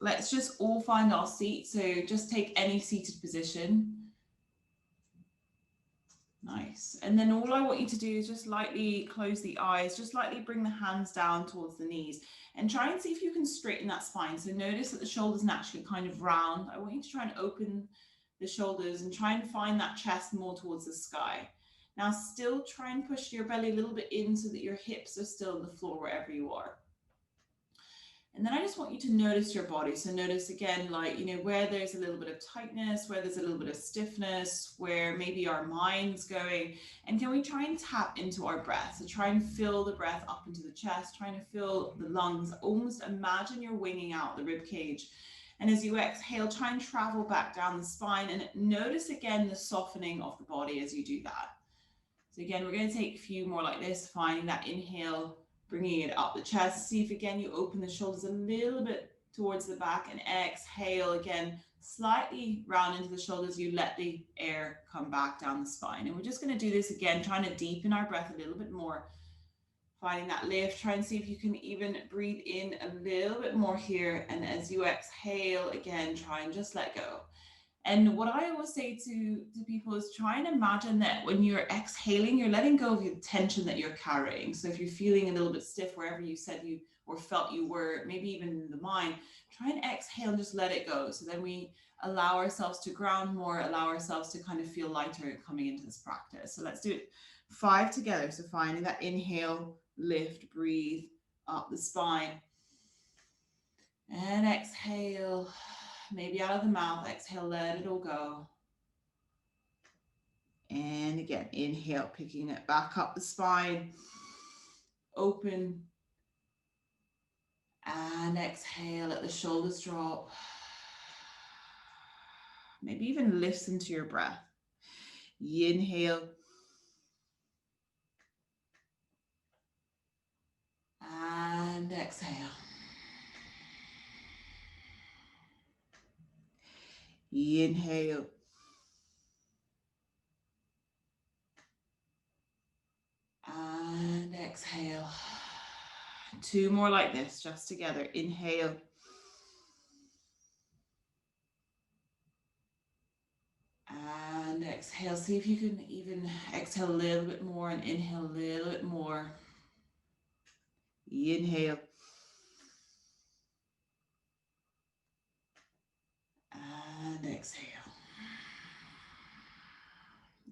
let's just all find our seat. So just take any seated position. Nice. And then all I want you to do is just lightly close the eyes, just lightly bring the hands down towards the knees and try and see if you can straighten that spine. So notice that the shoulders naturally kind of round. I want you to try and open the shoulders and try and find that chest more towards the sky. Now still try and push your belly a little bit in so that your hips are still on the floor wherever you are. And then I just want you to notice your body. So notice again, like, where there's a little bit of tightness, where there's a little bit of stiffness, where maybe our mind's going. And can we try and tap into our breath? So try and fill the breath up into the chest, trying to fill the lungs. Almost imagine you're winging out the rib cage. And as you exhale, try and travel back down the spine and notice again the softening of the body as you do that. So again, we're going to take a few more like this, finding that inhale, bringing it up the chest. See if again you open the shoulders a little bit towards the back and exhale again, slightly round into the shoulders. You let the air come back down the spine. And we're just going to do this again, trying to deepen our breath a little bit more. Finding that lift, try and see if you can even breathe in a little bit more here. And as you exhale again, try and just let go. And what I always say to people is try and imagine that when you're exhaling, you're letting go of the tension that you're carrying. So if you're feeling a little bit stiff wherever you said you or felt you were, maybe even in the mind, try and exhale and just let it go. So then we allow ourselves to ground more, allow ourselves to kind of feel lighter coming into this practice. So let's do it 5 together. So finding that inhale, lift, breathe up the spine. And exhale. Maybe out of the mouth, exhale, let it all go. And again, inhale, picking it back up the spine, open. And exhale, let the shoulders drop. Maybe even listen to your breath. Inhale. And exhale. Inhale. And exhale. 2 more like this, just together. Inhale. And exhale. See if you can even exhale a little bit more and inhale a little bit more. Inhale. And exhale.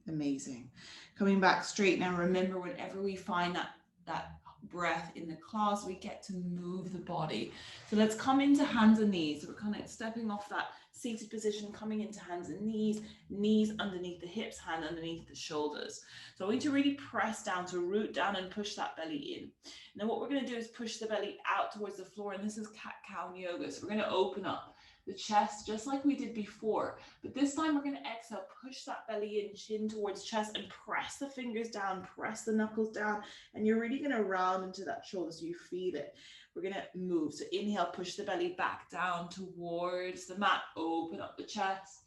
Amazing. Coming back straight now. Remember, whenever we find that breath in the class, we get to move the body. So let's come into hands and knees. So we're kind of stepping off that seated position, coming into hands and knees, knees underneath the hips, hand underneath the shoulders. So I want you to really press down, to root down and push that belly in. And then what we're going to do is push the belly out towards the floor. And this is cat-cow yoga. So we're going to open up the chest just like we did before, but this time we're going to exhale, push that belly in, chin towards chest, and press the fingers down, press the knuckles down, and you're really going to round into that shoulder so you feel it. We're going to move. So inhale, push the belly back down towards the mat, open up the chest,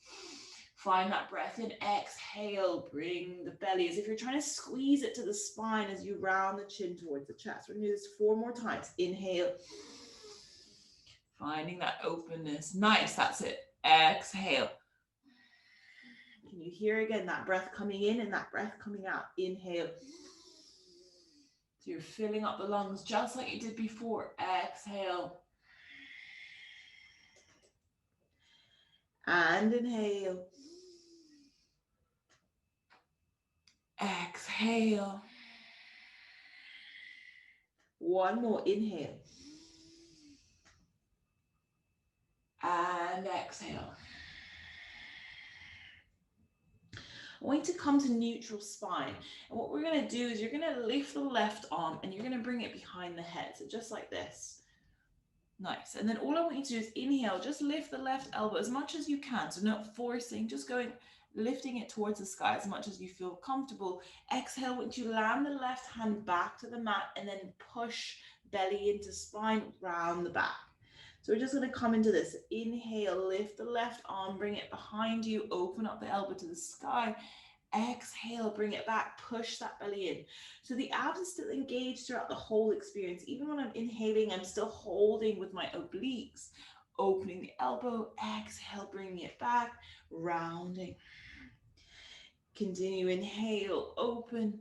find that breath in. Exhale, bring the belly as if you're trying to squeeze it to the spine as you round the chin towards the chest. We're going to do this 4 more times. Inhale, finding that openness. Nice, that's it. Exhale. Can you hear again that breath coming in and that breath coming out? Inhale. So you're filling up the lungs just like you did before. Exhale. And inhale. Exhale. 1 more. Inhale. And exhale. I want you to come to neutral spine. And what we're going to do is you're going to lift the left arm and you're going to bring it behind the head. So just like this. Nice. And then all I want you to do is inhale, just lift the left elbow as much as you can. So not forcing, just going, lifting it towards the sky as much as you feel comfortable. Exhale, once you land the left hand back to the mat and then push belly into spine, round the back. So we're just going to come into this. Inhale, lift the left arm, bring it behind you, open up the elbow to the sky. Exhale, bring it back, push that belly in. So the abs is still engaged throughout the whole experience. Even when I'm inhaling, I'm still holding with my obliques, opening the elbow, exhale, bringing it back, rounding. Continue, inhale, open.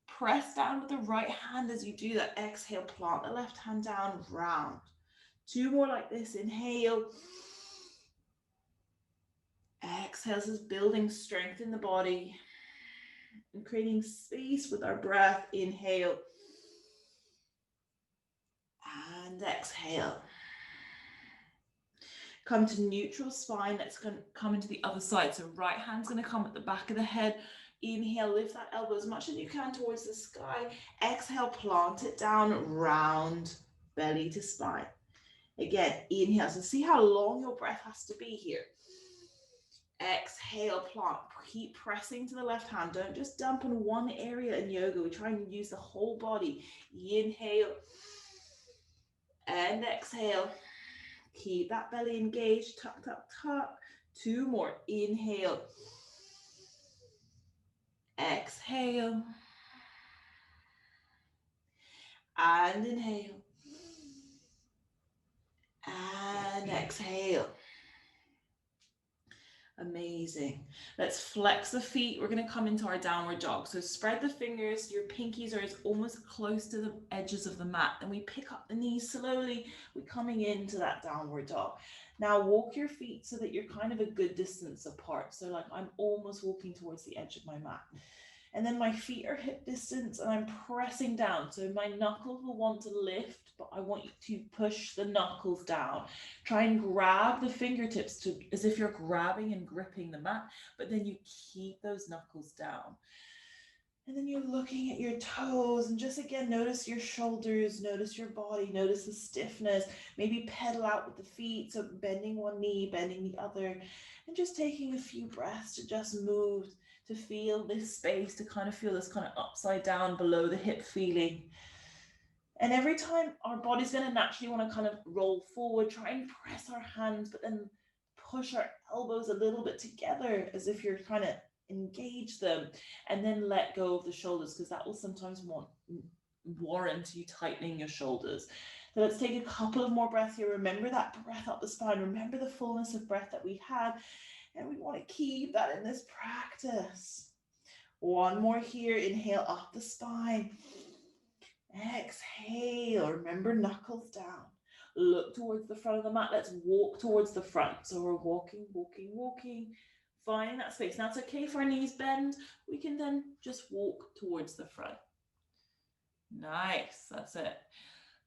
Press down with the right hand as you do that. Exhale, plant the left hand down, round. 2 more like this, inhale. Exhale, this is building strength in the body and creating space with our breath. Inhale and exhale. Come to neutral spine. Let's come into the other side. So right hand's going to come at the back of the head. Inhale, lift that elbow as much as you can towards the sky. Exhale, plant it down, round, belly to spine. Again, inhale. So see how long your breath has to be here. Exhale, plant. Keep pressing to the left hand. Don't just dump on one area in yoga. We try and use the whole body. Inhale and exhale. Keep that belly engaged. Tuck, tuck, tuck. 2 more. Inhale. Exhale. And inhale. And exhale. Amazing. Let's flex the feet. We're going to come into our downward dog. So spread the fingers. Your pinkies are almost close to the edges of the mat. Then we pick up the knees slowly. We're coming into that downward dog. Now walk your feet so that you're kind of a good distance apart. So like I'm almost walking towards the edge of my mat. And then my feet are hip distance and I'm pressing down. So my knuckles will want to lift, but I want you to push the knuckles down. Try and grab the fingertips as if you're grabbing and gripping the mat, but then you keep those knuckles down. And then you're looking at your toes and just again, notice your shoulders, notice your body, notice the stiffness, maybe pedal out with the feet. So bending one knee, bending the other, and just taking a few breaths to just move, to feel this space, to kind of feel this kind of upside down below the hip feeling. And every time our body's going to naturally want to kind of roll forward, try and press our hands, but then push our elbows a little bit together as if you're trying to engage them, and then let go of the shoulders because that will sometimes warrant you tightening your shoulders. So let's take a couple of more breaths here. Remember that breath up the spine. Remember the fullness of breath that we had. And we want to keep that in this practice. 1 more here. Inhale up the spine. Exhale. Remember, knuckles down. Look towards the front of the mat. Let's walk towards the front. So we're walking, walking, walking. Finding that space. Now it's okay if our knees bend. We can then just walk towards the front. Nice. That's it.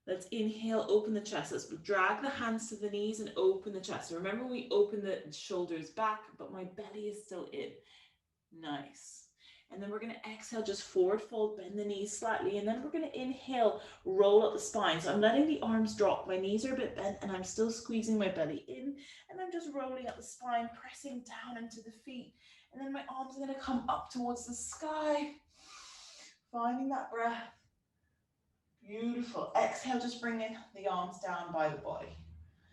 Let's inhale, open the chest. Let's drag the hands to the knees and open the chest. So remember, we open the shoulders back, but my belly is still in. Nice. And then we're going to exhale, just forward fold, bend the knees slightly. And then we're going to inhale, roll up the spine. So I'm letting the arms drop. My knees are a bit bent and I'm still squeezing my belly in. And I'm just rolling up the spine, pressing down into the feet. And then my arms are going to come up towards the sky. Finding that breath. Beautiful. Exhale, just bringing the arms down by the body.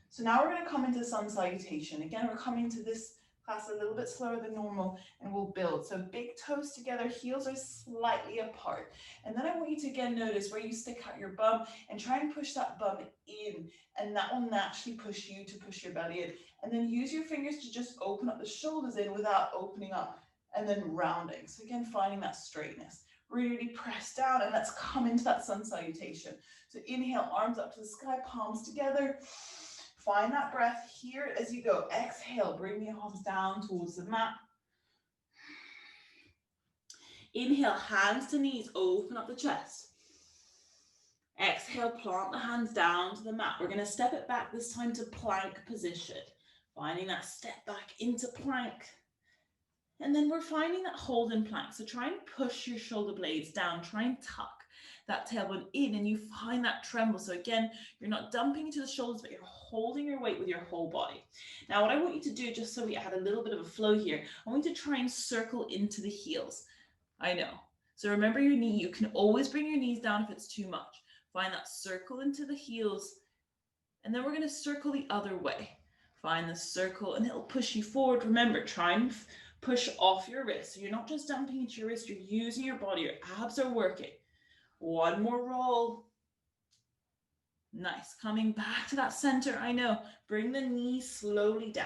So now we're going to come into sun salutation. Again, we're coming to this class a little bit slower than normal and we'll build. So big toes together, heels are slightly apart. And then I want you to again notice where you stick out your bum and try and push that bum in. And that will naturally push you to push your belly in. And then use your fingers to just open up the shoulders in without opening up and then rounding. So again, finding that straightness. Really press down and let's come into that sun salutation. So inhale, arms up to the sky, palms together. Find that breath here as you go. Exhale, bring the arms down towards the mat. Inhale, hands to knees, open up the chest. Exhale, plant the hands down to the mat. We're going to step it back this time to plank position. Finding that step back into plank. And then we're finding that hold in plank. So try and push your shoulder blades down. Try and tuck that tailbone in and you find that tremble. So again, you're not dumping into the shoulders, but you're holding your weight with your whole body. Now what I want you to do, just so we add a little bit of a flow here, I want you to try and circle into the heels. I know. So remember your knee. You can always bring your knees down if it's too much. Find that circle into the heels. And then we're going to circle the other way. Find the circle and it'll push you forward. Remember, try and Push off your wrist. So you're not just dumping into your wrist, you're using your body, your abs are working. One more roll. Nice, coming back to that center, I know. Bring the knees slowly down.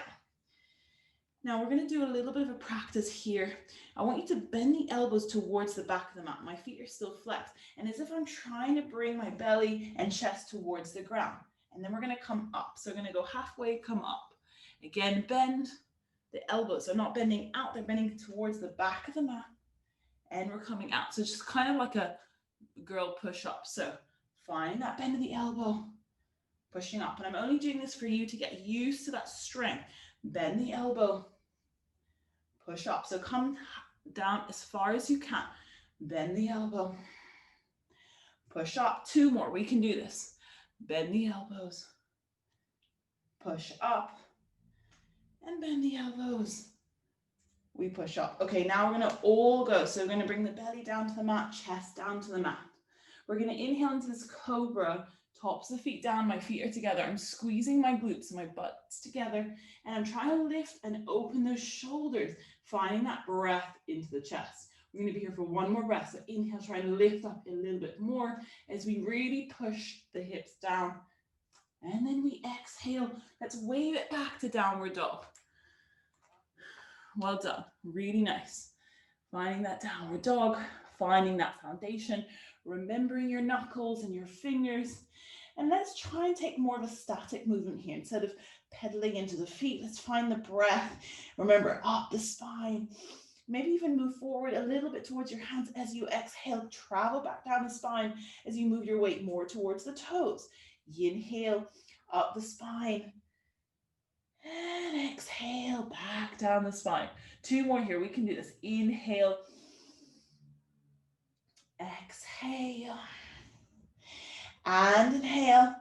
Now we're gonna do a little bit of a practice here. I want you to bend the elbows towards the back of the mat. My feet are still flexed. And as if I'm trying to bring my belly and chest towards the ground. And then we're gonna come up. So we're gonna go halfway, come up. Again, bend the elbows. They're not bending out, they're bending towards the back of the mat. And we're coming out. So it's just kind of like a girl push up. So find that bend of the elbow, pushing up. And I'm only doing this for you to get used to that strength. Bend the elbow, push up. So come down as far as you can. Bend the elbow, push up. 2 more, we can do this. Bend the elbows, push up, and bend the elbows. We push up. Okay, now we're gonna all go. So we're gonna bring the belly down to the mat, chest down to the mat. We're gonna inhale into this cobra, tops of the feet down, my feet are together. I'm squeezing my glutes and my butt's together, and I'm trying to lift and open those shoulders, finding that breath into the chest. We're gonna be here for 1 more breath. So inhale, try and lift up a little bit more as we really push the hips down. And then we exhale. Let's wave it back to downward dog. Well done, really nice. Finding that downward dog, finding that foundation, remembering your knuckles and your fingers. And let's try and take more of a static movement here. Instead of pedaling into the feet, let's find the breath. Remember, up the spine. Maybe even move forward a little bit towards your hands as you exhale. Travel back down the spine as you move your weight more towards the toes. Inhale, up the spine. And exhale, back down the spine. 2 more here, we can do this. Inhale, exhale, and inhale.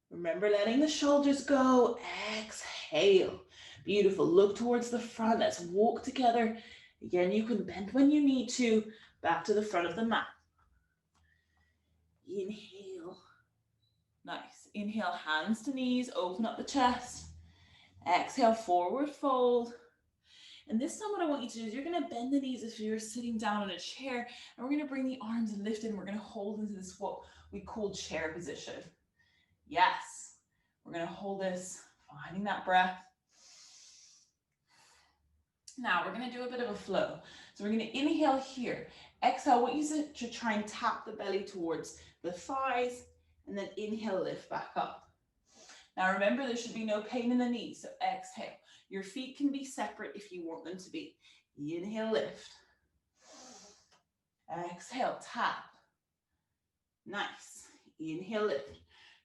Remember letting the shoulders go, exhale. Beautiful, look towards the front, let's walk together. Again, you can bend when you need to, back to the front of the mat. Inhale, nice. Inhale, hands to knees, open up the chest. Exhale, forward fold. And this time what I want you to do is you're gonna bend the knees if you're sitting down in a chair, and we're gonna bring the arms lifted and we're gonna hold into this, what we call chair position. Yes, we're gonna hold this, finding that breath. Now we're gonna do a bit of a flow. So we're gonna inhale here. Exhale, I want you to try and tap the belly towards the thighs, and then inhale, lift back up. Now remember, there should be no pain in the knees, so exhale. Your feet can be separate if you want them to be. Inhale, lift. Exhale, tap. Nice. Inhale, lift.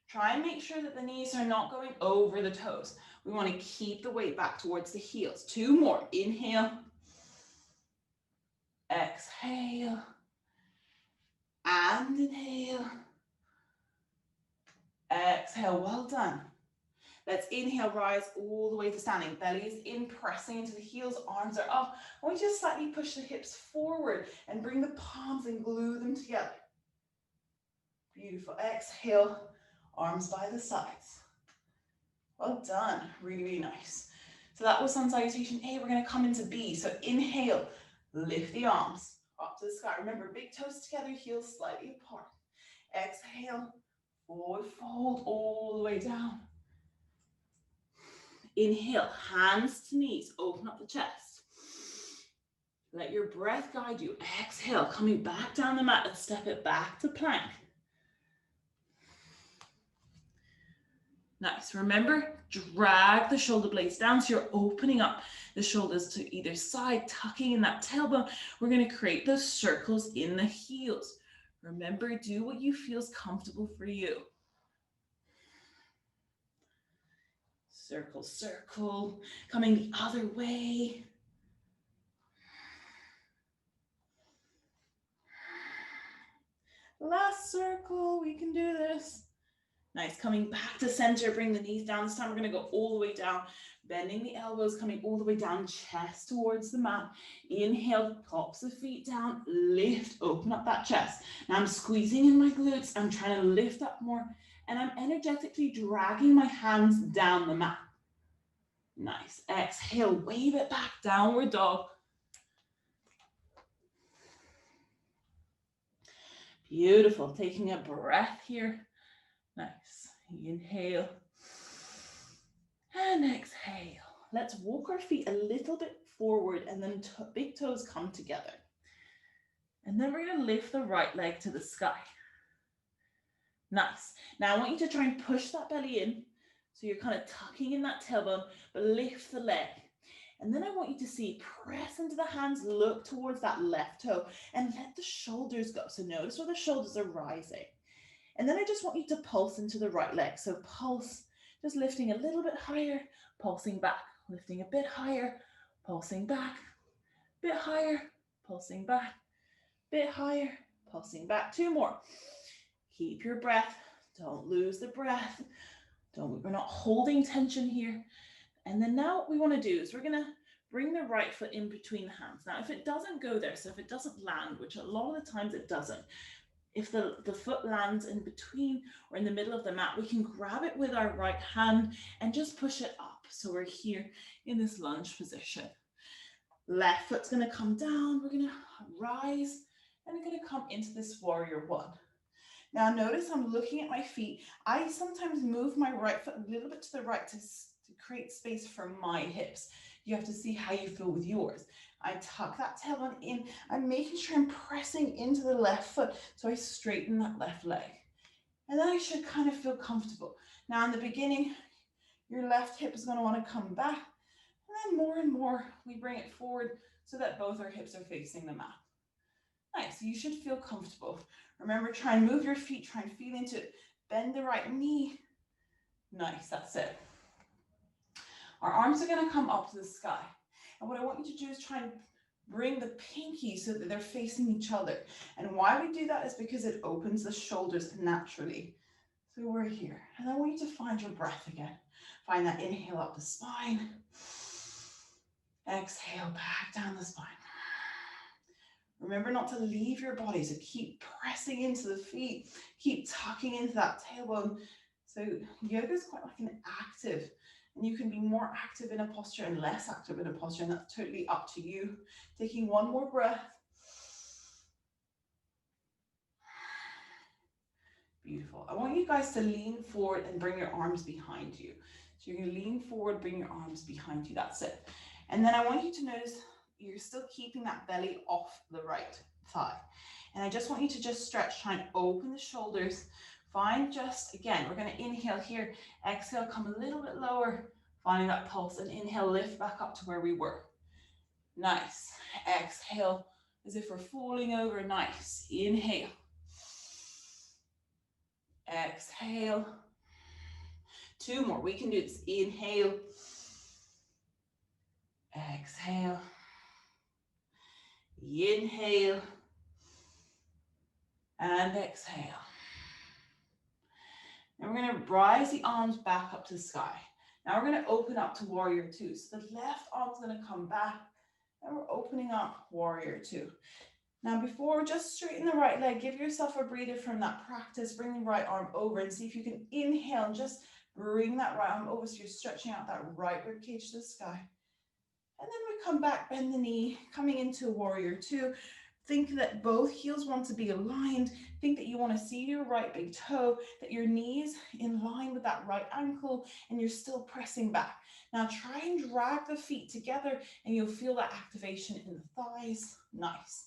Try and make sure that the knees are not going over the toes. We want to keep the weight back towards the heels. 2 more. Inhale. Exhale. And inhale. Exhale. Well done. Let's inhale, rise all the way to standing. Belly is in, pressing into the heels, arms are up. I want you to slightly push the hips forward and bring the palms and glue them together. Beautiful. Exhale, arms by the sides. Well done. Really, really nice. So that was sun salutation A. We're going to come into B. So inhale, lift the arms up to the sky. Remember, big toes together, heels slightly apart. Exhale, forward fold all the way down. Inhale, hands to knees, open up the chest. Let your breath guide you. Exhale, coming back down the mat and step it back to plank. Nice. Remember, drag the shoulder blades down so you're opening up the shoulders to either side, tucking in that tailbone. We're going to create those circles in the heels. Remember, do what you feel is comfortable for you. Circle, circle, coming the other way. Last circle, we can do this. Nice, coming back to center, bring the knees down. This time we're gonna go all the way down, bending the elbows, coming all the way down, chest towards the mat. Inhale, tops of feet down, lift, open up that chest. Now I'm squeezing in my glutes, I'm trying to lift up more, and I'm energetically dragging my hands down the mat. Nice. Exhale, wave it back, downward dog. Beautiful. Taking a breath here. Nice. Inhale. And exhale. Let's walk our feet a little bit forward and then big toes come together. And then we're going to lift the right leg to the sky. Nice. Now I want you to try and push that belly in. So you're kind of tucking in that tailbone, but lift the leg. And then I want you to see, press into the hands, look towards that left toe and let the shoulders go. So notice where the shoulders are rising. And then I just want you to pulse into the right leg. So pulse, just lifting a little bit higher, pulsing back, lifting a bit higher, pulsing back, bit higher, pulsing back, bit higher, pulsing back. 2 more. Keep your breath. Don't lose the breath. We're not holding tension here. And then now what we want to do is we're going to bring the right foot in between the hands. Now, if it doesn't go there, so if it doesn't land, which a lot of the times it doesn't, if the foot lands in between or in the middle of the mat, we can grab it with our right hand and just push it up. So we're here in this lunge position. Left foot's going to come down. We're going to rise and we're going to come into this warrior one. Now notice I'm looking at my feet. I sometimes move my right foot a little bit to the right to create space for my hips. You have to see how you feel with yours. I tuck that tailbone in. I'm making sure I'm pressing into the left foot so I straighten that left leg. And then I should kind of feel comfortable. Now in the beginning, your left hip is going to want to come back. And then more, we bring it forward so that both our hips are facing the mat. Nice, you should feel comfortable. Remember, try and move your feet, try and feel into it. Bend the right knee. Nice, that's it. Our arms are going to come up to the sky. And what I want you to do is try and bring the pinky so that they're facing each other. And why we do that is because it opens the shoulders naturally. So we're here. And I want you to find your breath again. Find that inhale up the spine. Exhale back down the spine. Remember not to leave your body, so keep pressing into the feet, keep tucking into that tailbone. So yoga is quite like an active, and you can be more active in a posture and less active in a posture, and that's totally up to you. Taking one more breath. Beautiful. I want you guys to lean forward and bring your arms behind you. So you're going to lean forward, bring your arms behind you. That's it. And then I want you to notice you're still keeping that belly off the right thigh. And I just want you to just stretch, try and open the shoulders. Find just, again, we're going to inhale here, exhale, come a little bit lower, finding that pulse, and inhale, lift back up to where we were. Nice. Exhale, as if we're falling over. Nice. Inhale. Exhale. 2 more. We can do this. Inhale. Exhale. Inhale. And exhale. And we're going to rise the arms back up to the sky. Now we're going to open up to warrior 2. So the left arm's going to come back. And we're opening up warrior 2. Now before, just straighten the right leg. Give yourself a breather from that practice. Bring the right arm over and see if you can inhale and just bring that right arm over so you're stretching out that right rib cage to the sky. And then we come back, bend the knee, coming into warrior 2. Think that both heels want to be aligned. Think that you want to see your right big toe, that your knee's in line with that right ankle, and you're still pressing back. Now try and drag the feet together, and you'll feel that activation in the thighs. Nice.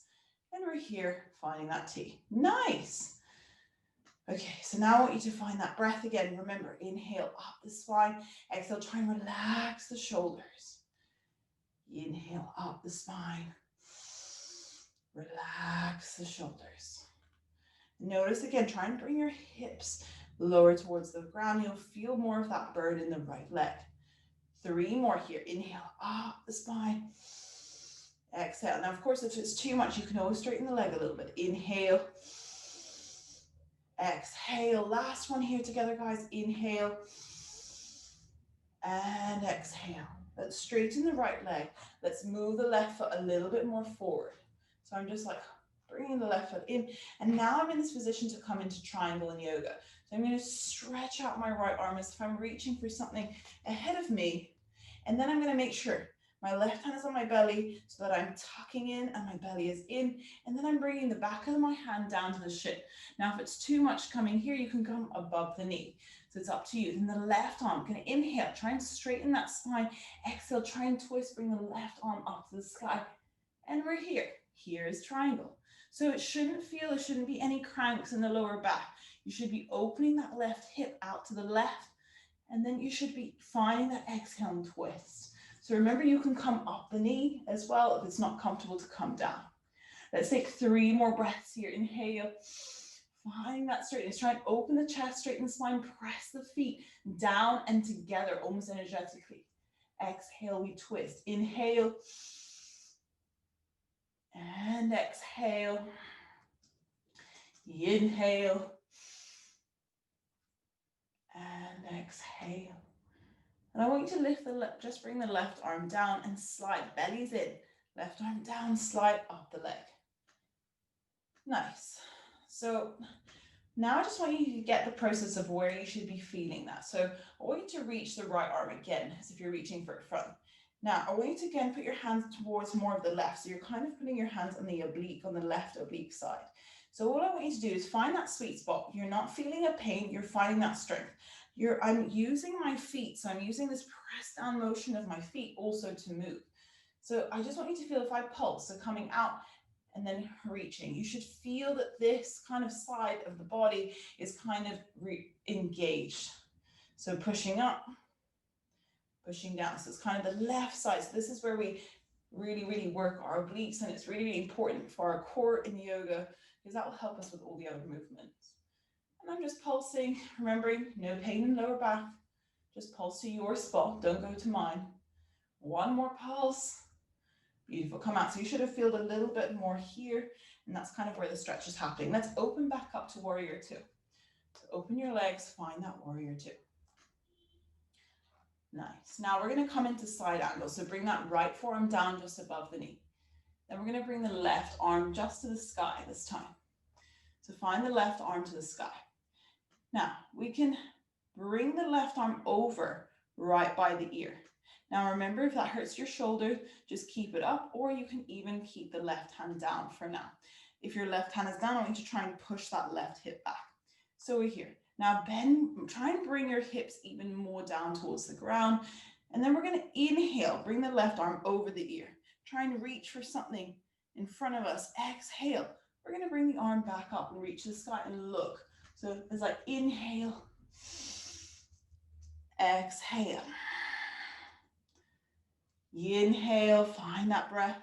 And we're here, finding that T. Nice. Okay, so now I want you to find that breath again. Remember, inhale up the spine. Exhale, try and relax the shoulders. Inhale up the spine. Relax the shoulders. Notice again, try and bring your hips lower towards the ground. You'll feel more of that burn in the right leg. 3 more here. Inhale up the spine. Exhale. Now, of course, if it's too much, you can always straighten the leg a little bit. Inhale. Exhale. Last one here together, guys. Inhale. And exhale. Let's straighten the right leg. Let's move the left foot a little bit more forward. So I'm just like bringing the left foot in. And now I'm in this position to come into triangle in yoga. So I'm going to stretch out my right arm as if I'm reaching for something ahead of me. And then I'm going to make sure my left hand is on my belly so that I'm tucking in and my belly is in. And then I'm bringing the back of my hand down to the shin. Now, if it's too much coming here, you can come above the knee. So it's up to you. Then the left arm, going to inhale, try and straighten that spine. Exhale, try and twist, bring the left arm up to the sky. And we're here. Here is triangle. So it shouldn't be any cranks in the lower back. You should be opening that left hip out to the left. And then you should be finding that exhale and twist. So remember, you can come up the knee as well if it's not comfortable to come down. Let's take 3 more breaths here. Inhale. Find that straightness. Try and open the chest, straighten the spine, press the feet down and together, almost energetically. Exhale, we twist. Inhale. And exhale. Inhale. And exhale. And I want you to lift just bring the left arm down and slide, belly's in. Left arm down, slide up the leg. Nice. So now I just want you to get the process of where you should be feeling that. So I want you to reach the right arm again, as if you're reaching for it front. Now, I want you to again put your hands towards more of the left. So you're kind of putting your hands on the oblique, on the left oblique side. So all I want you to do is find that sweet spot. You're not feeling a pain, you're finding that strength. I'm using my feet, so I'm using this press down motion of my feet also to move. So I just want you to feel if I pulse, so coming out and then reaching. You should feel that this kind of side of the body is kind of engaged. So pushing up, pushing down. So it's kind of the left side. So this is where we really, really work our obliques, and it's really, really important for our core in yoga because that will help us with all the other movements. And I'm just pulsing, remembering no pain in lower back. Just pulse to your spot, don't go to mine. 1 more pulse. Beautiful, come out. So you should have felt a little bit more here, and that's kind of where the stretch is happening. Let's open back up to warrior 2. So open your legs, find that warrior 2. Nice. Now we're going to come into side angle. So bring that right forearm down just above the knee. Then we're going to bring the left arm just to the sky this time. So find the left arm to the sky. Now we can bring the left arm over right by the ear. Now remember, if that hurts your shoulder, just keep it up, or you can even keep the left hand down for now. If your left hand is down, I want you to try and push that left hip back. So we're here. Now bend, try and bring your hips even more down towards the ground. And then we're going to inhale, bring the left arm over the ear. Try and reach for something in front of us. Exhale. We're going to bring the arm back up and reach the sky and look. So it's like inhale, exhale. Inhale, find that breath.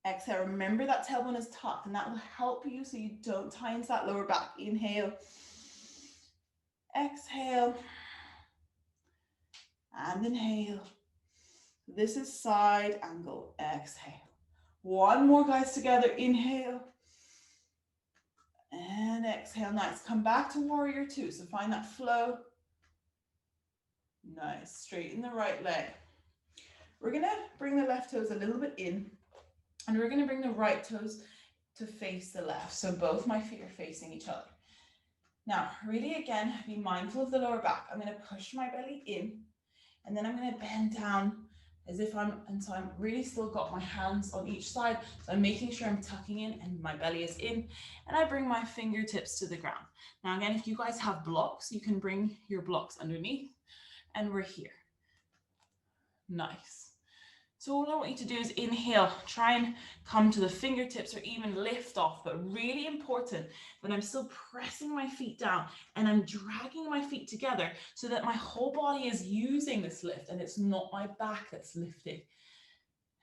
Exhale, remember that tailbone is tucked, and that will help you so you don't tie into that lower back. Inhale, exhale, and inhale. This is side angle, exhale. 1 more, guys, together. Inhale, and exhale. Nice, come back to warrior 2, so find that flow. Nice, straighten the right leg. We're going to bring the left toes a little bit in, and we're going to bring the right toes to face the left. So both my feet are facing each other. Now, really, again, be mindful of the lower back. I'm going to push my belly in, and then I'm going to bend down as if I'm really still got my hands on each side. So I'm making sure I'm tucking in and my belly is in, and I bring my fingertips to the ground. Now, again, if you guys have blocks, you can bring your blocks underneath, and we're here. Nice. So all I want you to do is inhale, try and come to the fingertips or even lift off, but really important that I'm still pressing my feet down and I'm dragging my feet together so that my whole body is using this lift and it's not my back that's lifting.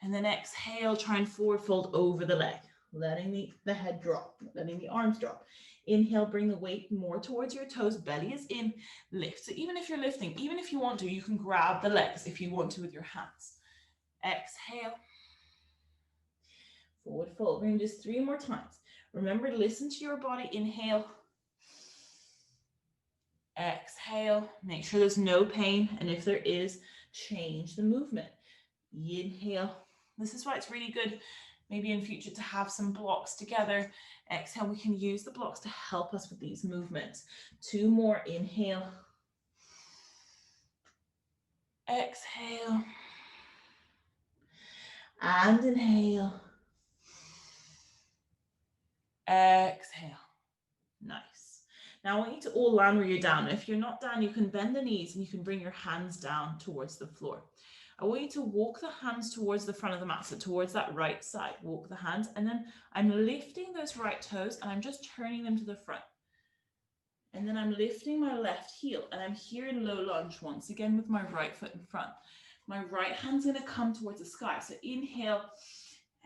And then exhale, try and forward fold over the leg, letting the head drop, letting the arms drop. Inhale, bring the weight more towards your toes, belly is in, lift. So even if you're lifting, even if you want to, you can grab the legs if you want to with your hands. Exhale, forward fold. We're going to do this 3 more times. Remember, listen to your body. Inhale, exhale. Make sure there's no pain, and if there is, change the movement. Inhale. This is why it's really good, maybe in future, to have some blocks together. Exhale, we can use the blocks to help us with these movements. 2 more. Inhale, Exhale. And inhale. Exhale. Nice. Now I want you to all land where you're down. If you're not down, you can bend the knees and you can bring your hands down towards the floor. I want you to walk the hands towards the front of the mat, so towards that right side. Walk the hands, and then I'm lifting those right toes and I'm just turning them to the front. And then I'm lifting my left heel and I'm here in low lunge once again with my right foot in front. My right hand's gonna come towards the sky. So inhale,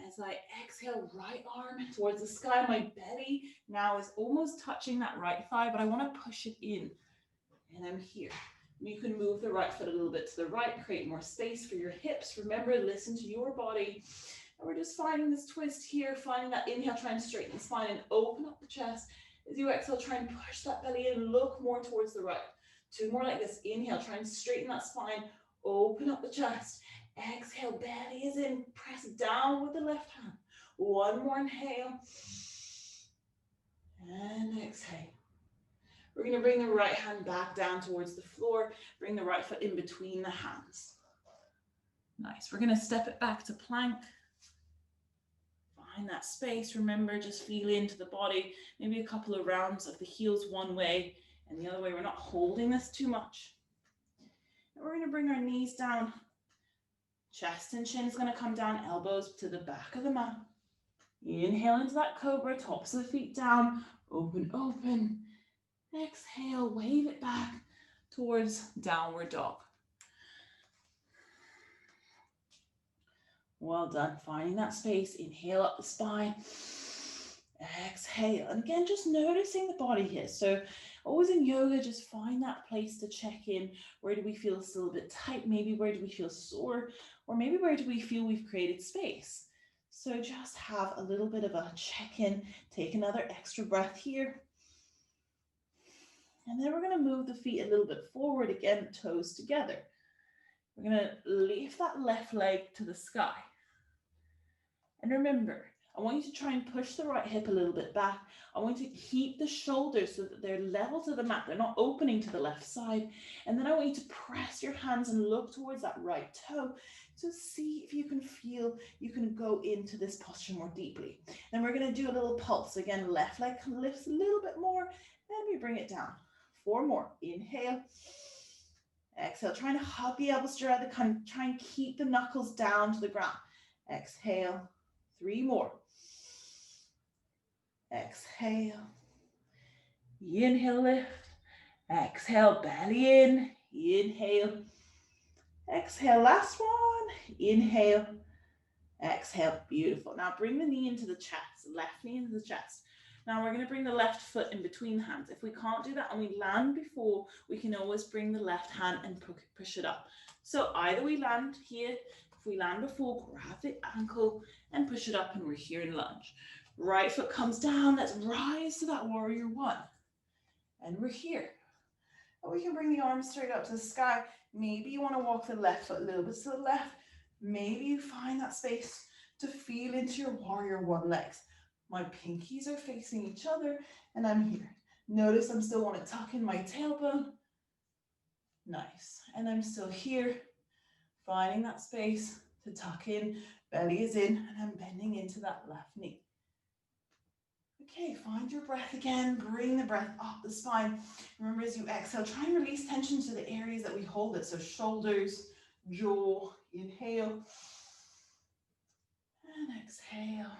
as I exhale, right arm towards the sky. My belly now is almost touching that right thigh, but I want to push it in. And I'm here. You can move the right foot a little bit to the right, create more space for your hips. Remember, listen to your body. And we're just finding this twist here, finding that inhale, try and straighten the spine and open up the chest. As you exhale, try and push that belly in, look more towards the right. Two more like this. Inhale, try and straighten that spine, open up the chest. Exhale, belly is in, press down with the left hand. One more inhale. And exhale. We're going to bring the right hand back down towards the floor. Bring the right foot in between the hands. Nice. We're going to step it back to plank. Find that space. Remember, just feel into the body. Maybe a couple of rounds of the heels one way and the other way. We're not holding this too much. And we're going to bring our knees down. Chest and chin is going to come down, elbows to the back of the mat. Inhale into that cobra, tops of the feet down, open, open. Exhale, wave it back towards downward dog. Well done. Finding that space. Inhale up the spine. Exhale. And again, just noticing the body here. So always in yoga, just find that place to check in. Where do we feel it's a little bit tight? Maybe where do we feel sore? Or maybe where do we feel we've created space? So just have a little bit of a check-in. Take another extra breath here. And then we're going to move the feet a little bit forward again, toes together. We're going to lift that left leg to the sky. And remember, I want you to try and push the right hip a little bit back. I want you to keep the shoulders so that they're level to the mat. They're not opening to the left side. And then I want you to press your hands and look towards that right toe to see if you can feel you can go into this posture more deeply. Then we're going to do a little pulse. Again, left leg lifts a little bit more, and we bring it down. 4 more. Inhale. Exhale. Trying to hug the elbows together. Try and keep the knuckles down to the ground. Exhale. 3 more. Exhale. Inhale, lift. Exhale, belly in. Inhale. Exhale, last one. Inhale. Exhale. Beautiful. Now bring the knee into the chest. Left knee into the chest. Now we're going to bring the left foot in between the hands. If we can't do that and we land before, we can always bring the left hand and push it up. So either we land here, if we land before, grab the ankle and push it up and we're here in lunge. Right foot comes down, let's rise to that warrior one. And we're here. And we can bring the arms straight up to the sky. Maybe you want to walk the left foot a little bit to the left. Maybe you find that space to feel into your warrior one legs. My pinkies are facing each other and I'm here. Notice I'm still want to tuck in my tailbone. Nice. And I'm still here, finding that space to tuck in. Belly is in and I'm bending into that left knee. Okay, find your breath again. Bring the breath up the spine. Remember, as you exhale, try and release tension to the areas that we hold it. So shoulders, jaw, inhale. And exhale.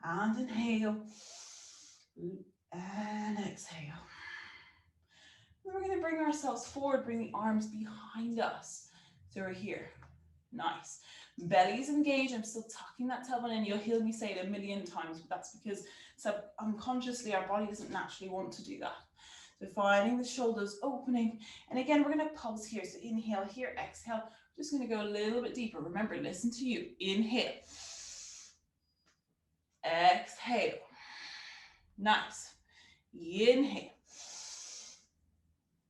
And inhale. And exhale. And we're going to bring ourselves forward, bring the arms behind us. So we're here. Nice. Belly's engaged. I'm still tucking that tailbone in. You'll hear me say it a million times, but that's because unconsciously our body doesn't naturally want to do that. So finding the shoulders opening. And again, we're going to pulse here. So inhale here, exhale. We're just going to go a little bit deeper. Remember, listen to you. Inhale. Exhale. Nice. Inhale.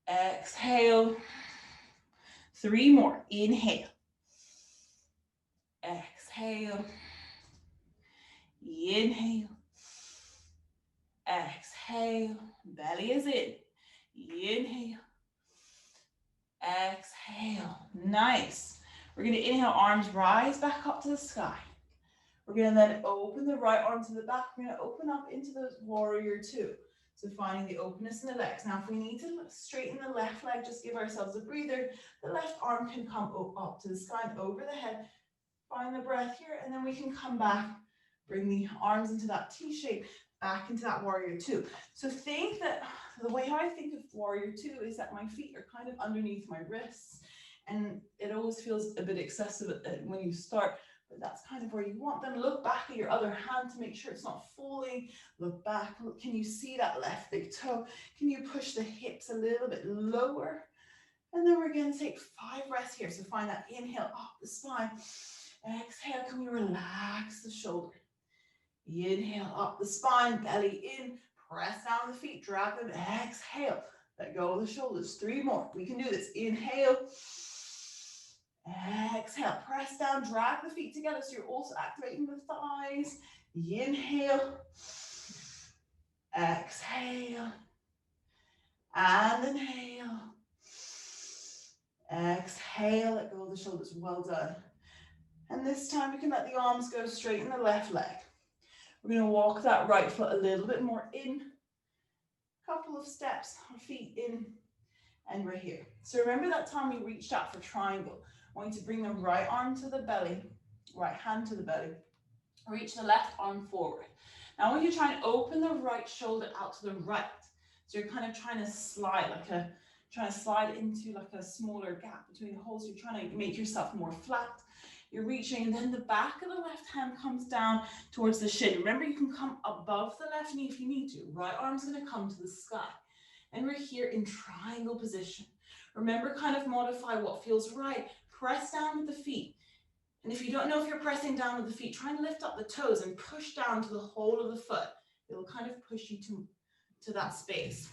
Exhale. 3 more. Inhale. Exhale. Inhale. Exhale. Belly is in. Inhale. Exhale. Nice. We're going to inhale, arms rise back up to the sky. We're going to then open the right arm to the back. We're going to open up into the warrior two. So finding the openness in the legs. Now, if we need to straighten the left leg, just give ourselves a breather. The left arm can come up to the sky and over the head. Find the breath here, and then we can come back. Bring the arms into that T shape, back into that warrior two. So think that the way I think of warrior two is that my feet are kind of underneath my wrists, and it always feels a bit excessive when you start, but that's kind of where you want them. Look back at your other hand to make sure it's not falling. Look back. Look, can you see that left big toe? Can you push the hips a little bit lower? And then we're going to take 5 breaths here. So find that inhale up the spine. Exhale, can we relax the shoulder? Inhale up the spine, belly in, press down the feet, drag them, exhale. Let go of the shoulders. 3 more. We can do this. Inhale. Exhale. Press down, drag the feet together so you're also activating the thighs. Inhale. Exhale. And inhale. Exhale. Let go of the shoulders. Well done. And this time we can let the arms go straight in the left leg. We're going to walk that right foot a little bit more in. Couple of steps, feet in, and we're here. So remember that time we reached out for triangle. I want you to bring the right arm to the belly, right hand to the belly. Reach the left arm forward. Now I want you to try and open the right shoulder out to the right. So you're kind of trying to slide into like a smaller gap between the holes. You're trying to make yourself more flat. You're reaching, and then the back of the left hand comes down towards the shin. Remember, you can come above the left knee if you need to. Right arm's going to come to the sky. And we're here in triangle position. Remember, kind of modify what feels right. Press down with the feet. And if you don't know if you're pressing down with the feet, try and lift up the toes and push down to the whole of the foot. It'll kind of push you to that space.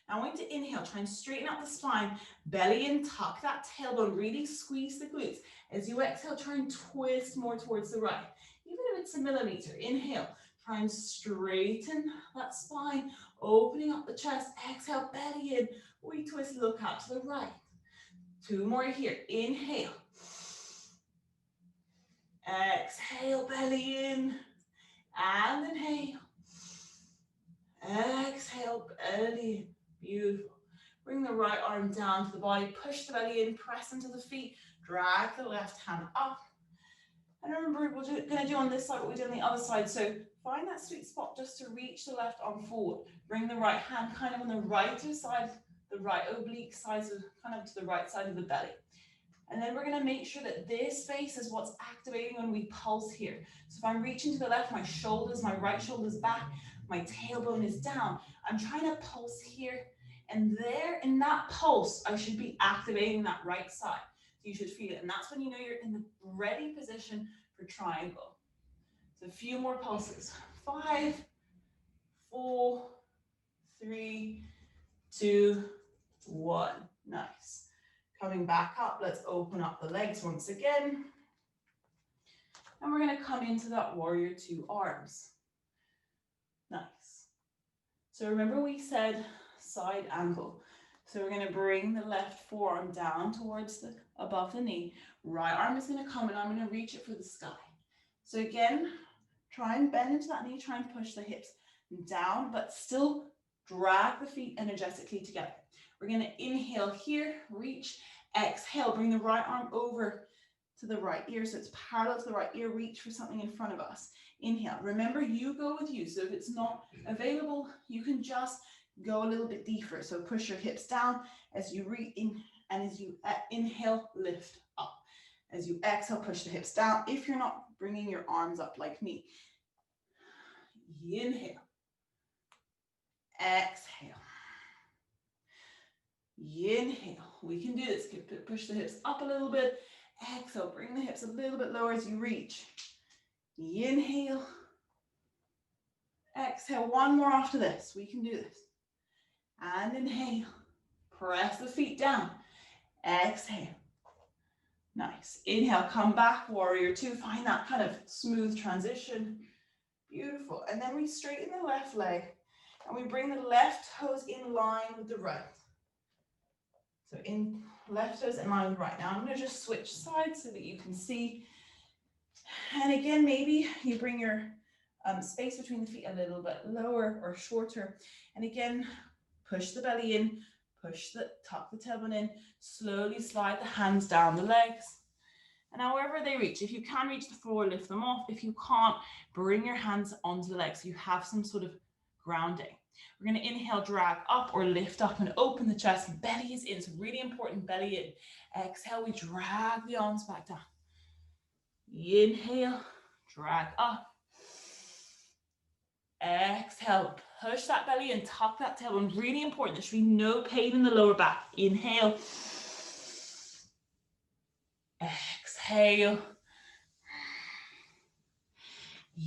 Now I want you to inhale, try and straighten out the spine, belly in, tuck that tailbone, really squeeze the glutes. As you exhale, try and twist more towards the right. Even if it's a millimeter, inhale, try and straighten that spine, opening up the chest, exhale, belly in, we twist, look out to the right. 2 more here, inhale. Exhale, belly in, and inhale. Exhale, belly in. Beautiful. Bring the right arm down to the body, push the belly in, press into the feet, drag the left hand up. And remember, we're going to do on this side what we did on the other side. So find that sweet spot just to reach the left arm forward. Bring the right hand kind of on the right side, the right oblique side, so kind of to the right side of the belly. And then we're going to make sure that this space is what's activating when we pulse here. So if I'm reaching to the left, my right shoulder's back, my tailbone is down. I'm trying to pulse here, and there in that pulse, I should be activating that right side. So you should feel it, and that's when you know you're in the ready position for triangle. So a few more pulses. 5, 4, 3, 2, 1. Nice. Coming back up, let's open up the legs once again. And we're going to come into that warrior two arms. Nice. So remember we said side angle. So we're going to bring the left forearm down towards the above the knee. Right arm is going to come and I'm going to reach it for the sky. So again, try and bend into that knee, try and push the hips down, but still drag the feet energetically together. We're going to inhale here, reach, exhale, bring the right arm over to the right ear so it's parallel to the right ear, reach for something in front of us. Inhale. Remember, you go with you. So if it's not available, you can just go a little bit deeper. So push your hips down as you reach in, and as you inhale, lift up. As you exhale, push the hips down. If you're not bringing your arms up like me, inhale, exhale, inhale. We can do this. Push the hips up a little bit. Exhale, bring the hips a little bit lower as you reach. Inhale, exhale. One more after this. We can do this. And inhale, press the feet down. Exhale. Nice. Inhale, come back, warrior two. Find that kind of smooth transition. Beautiful. And then we straighten the left leg and we bring the left toes in line with the right. So in left toes in line with right. Now I'm going to just switch sides so that you can see. And again, maybe you bring your space between the feet a little bit lower or shorter. And again, push the belly in, tuck the tailbone in, slowly slide the hands down the legs. And however they reach, if you can reach the floor, lift them off. If you can't, bring your hands onto the legs so you have some sort of grounding. We're going to inhale, drag up or lift up and open the chest. Belly is in, so really important, belly in. Exhale, we drag the arms back down. Inhale, drag up. Exhale, push that belly and tuck that tailbone. Really important. There should be no pain in the lower back. Inhale. Exhale.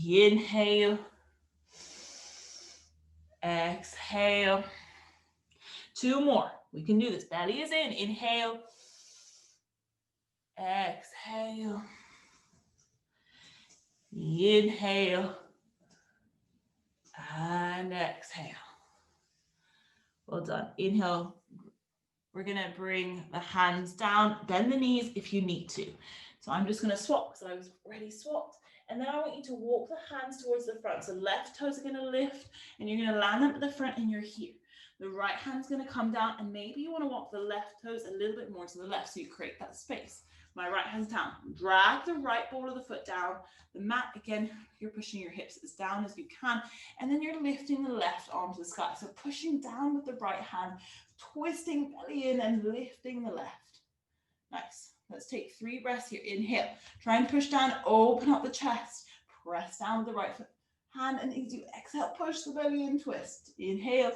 Inhale. Exhale. 2 more. We can do this. Belly is in. Inhale. Exhale. Inhale. And exhale. Well done. Inhale. We're going to bring the hands down, bend the knees if you need to. So I'm just going to swap because I was already swapped. And then I want you to walk the hands towards the front. So left toes are going to lift and you're going to land them at the front and you're here. The right hand's going to come down and maybe you want to walk the left toes a little bit more to the left so you create that space. My right hand's down. Drag the right ball of the foot down. The mat, again, you're pushing your hips as down as you can. And then you're lifting the left arm to the sky. So pushing down with the right hand, twisting belly in and lifting the left. Nice. Let's take 3 breaths here. Inhale. Try and push down, open up the chest. Press down with the right foot. Hand, and as you exhale, push the belly in, twist. Inhale,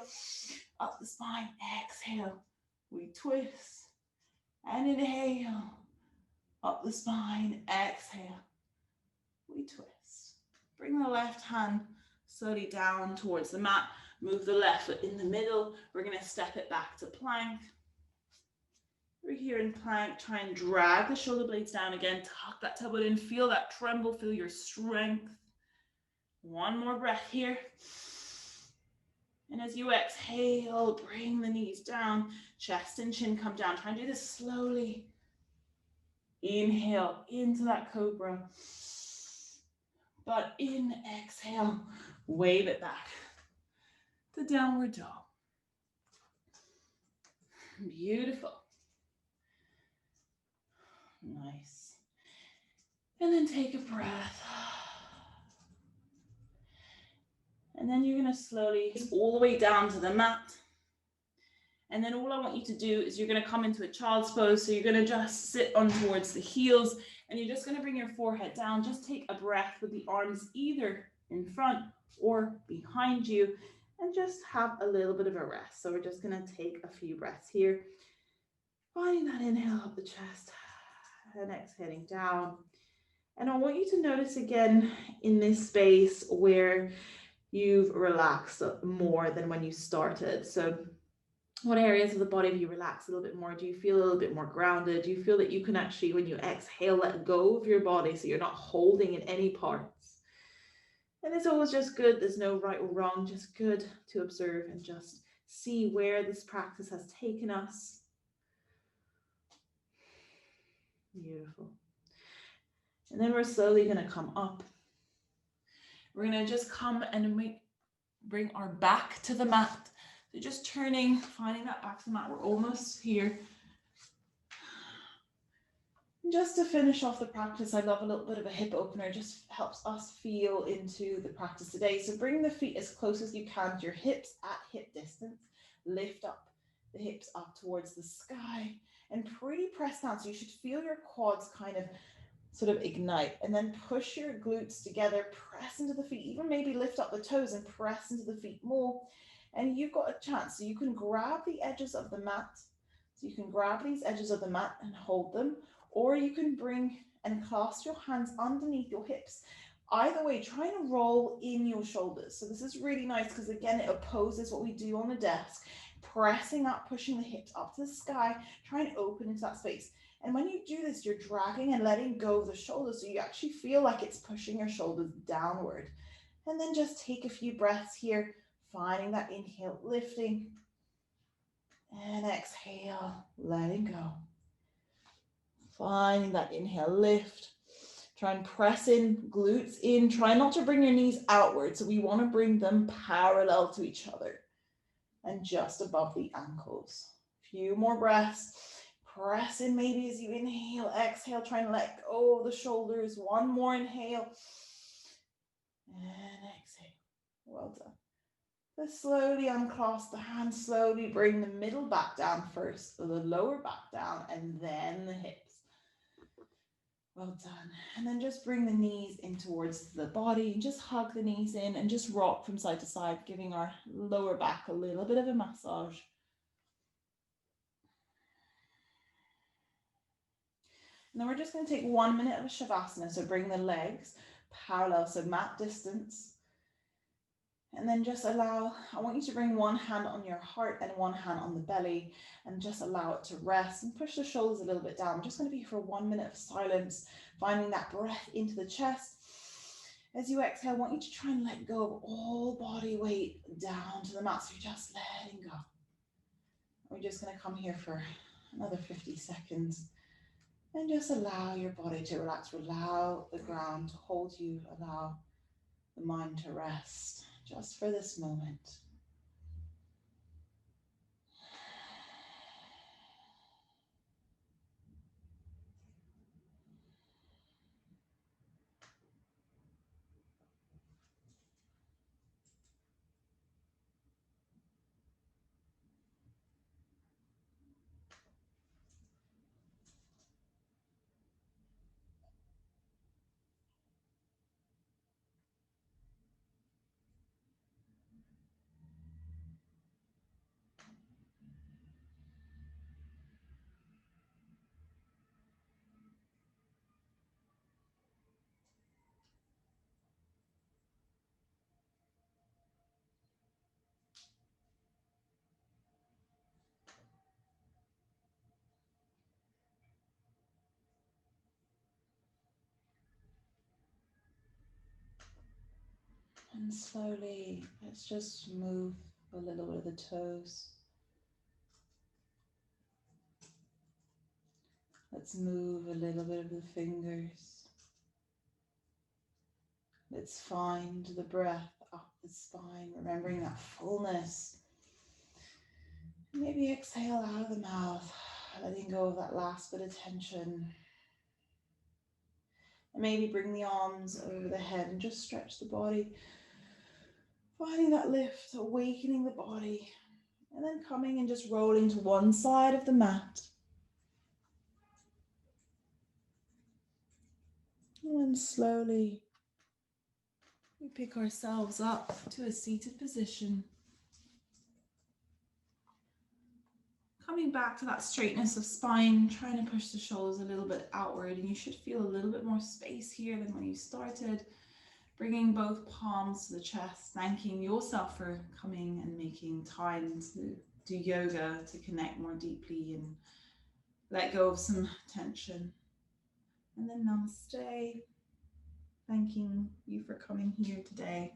up the spine. Exhale, we twist. And inhale, up the spine. Exhale, we twist. Bring the left hand slowly down towards the mat. Move the left foot in the middle. We're going to step it back to plank. We're here in plank. Try and drag the shoulder blades down again. Tuck that tailbone in. Feel that tremble. Feel your strength. 1 more breath here. And as you exhale, bring the knees down. Chest and chin come down. Try and do this slowly. Inhale into that cobra. But in, exhale, wave it back. The downward dog. Beautiful. Nice. And then take a breath. And then you're going to slowly all the way down to the mat. And then all I want you to do is you're going to come into a child's pose. So you're going to just sit on towards the heels and you're just going to bring your forehead down. Just take a breath with the arms either in front or behind you and just have a little bit of a rest. So we're just going to take a few breaths here. Finding that inhale up the chest and exhaling down. And I want you to notice again in this space where you've relaxed more than when you started. So what areas of the body have you relaxed a little bit more? Do you feel a little bit more grounded? Do you feel that you can actually, when you exhale, let go of your body so you're not holding in any parts? And it's always just good. There's no right or wrong, just good to observe and just see where this practice has taken us. Beautiful. And then we're slowly going to come up. We're going to just come and bring our back to the mat. So just turning, finding that back to the mat. We're almost here. And just to finish off the practice, I love a little bit of a hip opener. It just helps us feel into the practice today. So bring the feet as close as you can to your hips at hip distance. Lift up the hips up towards the sky and pretty press down. So you should feel your quads kind of sort of ignite, and then push your glutes together, press into the feet, even maybe lift up the toes and press into the feet more. And you've got a chance. So you can grab the edges of the mat. So you can grab these edges of the mat and hold them, or you can bring and clasp your hands underneath your hips. Either way, try and roll in your shoulders. So this is really nice because again, it opposes what we do on the desk. Pressing up, pushing the hips up to the sky, try and open into that space. And when you do this, you're dragging and letting go of the shoulders. So you actually feel like it's pushing your shoulders downward. And then just take a few breaths here, finding that inhale, lifting. And exhale, letting go. Finding that inhale, lift. Try and press in, glutes in. Try not to bring your knees outward. So we want to bring them parallel to each other and just above the ankles. Few more breaths. Press in maybe as you inhale, exhale. Try and let go of the shoulders. One more inhale. And exhale. Well done. Let's slowly unclasp the hands. Slowly bring the middle back down first, the lower back down, and then the hips. Well done. And then just bring the knees in towards the body. Just hug the knees in and just rock from side to side, giving our lower back a little bit of a massage. And then we're just going to take 1 minute of a Shavasana. So bring the legs parallel, so mat distance. And then just allow, I want you to bring one hand on your heart and one hand on the belly and just allow it to rest and push the shoulders a little bit down. I'm just going to be here for 1 minute of silence, finding that breath into the chest. As you exhale, I want you to try and let go of all body weight down to the mat. So you're just letting go. We're just going to come here for another 50 seconds and just allow your body to relax. Allow the ground to hold you. Allow the mind to rest just for this moment. And slowly, let's just move a little bit of the toes. Let's move a little bit of the fingers. Let's find the breath up the spine, remembering that fullness. Maybe exhale out of the mouth, letting go of that last bit of tension. And maybe bring the arms over the head and just stretch the body. Finding that lift, awakening the body. And then coming and just rolling to one side of the mat. And then slowly we pick ourselves up to a seated position. Coming back to that straightness of spine, trying to push the shoulders a little bit outward, and you should feel a little bit more space here than when you started. Bringing both palms to the chest, thanking yourself for coming and making time to do yoga, to connect more deeply and let go of some tension. And then namaste, thanking you for coming here today.